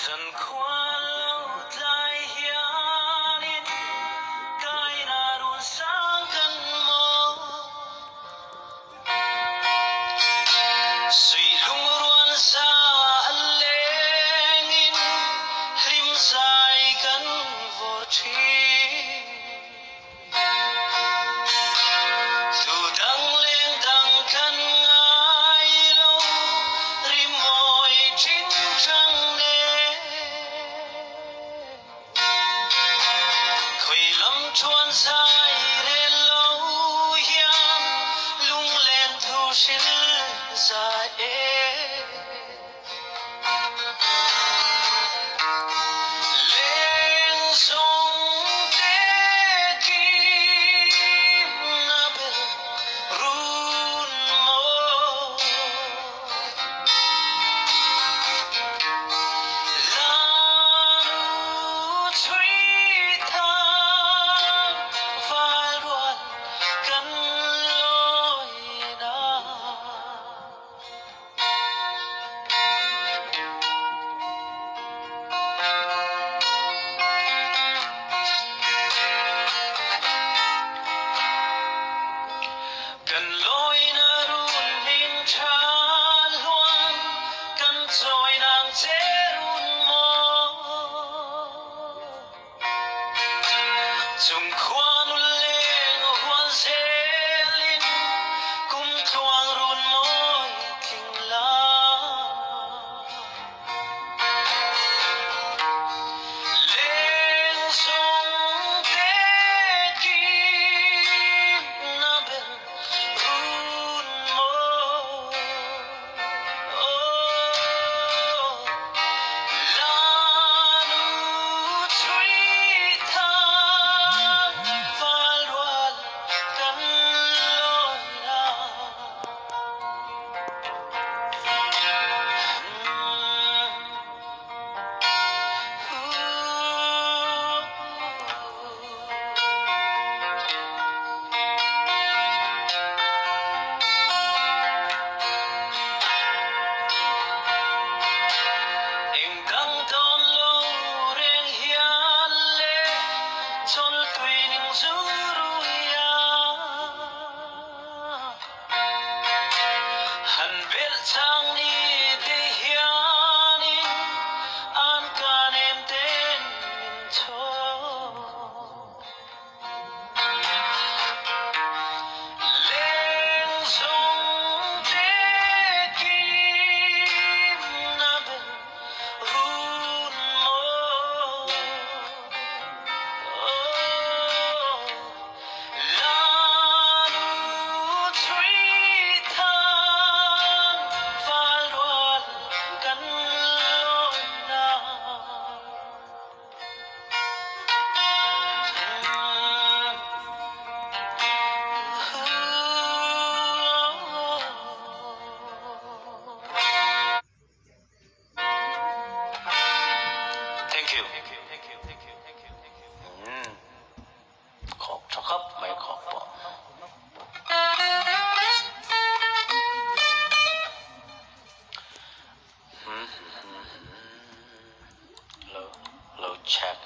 dần qua lâu lại hiền cái na đun sáng gần mô suy lung ruan sa lên rim dài gần vô tri tu đăng lên đăng khăn ai lâu rim môi chín trăng nè khơi lắm chuan dài lên lâu hiền lung lên thu xin dài lên sông té kim na bel run mô lanu thủy thang vai ruột cắn lối đá cần lối na run hin cha loan cần trôi nàng chế run mò dùng khoan lên hoa dê linh cùng thoáng run môi kinh la lên sông té kim na bel run mô lanu thủy thang vai ruột cắn lối đá em đang đón lâu rèn hiền lệ chôn tùy những dấu ruya hẳn biết chăng đi để hiền an can em tên mình thôi lên sông té kim na bel run mô lanu thủy thang vai ruột cắn lối đá Thank you. Khóc cho khóc mày khóc bỏ low check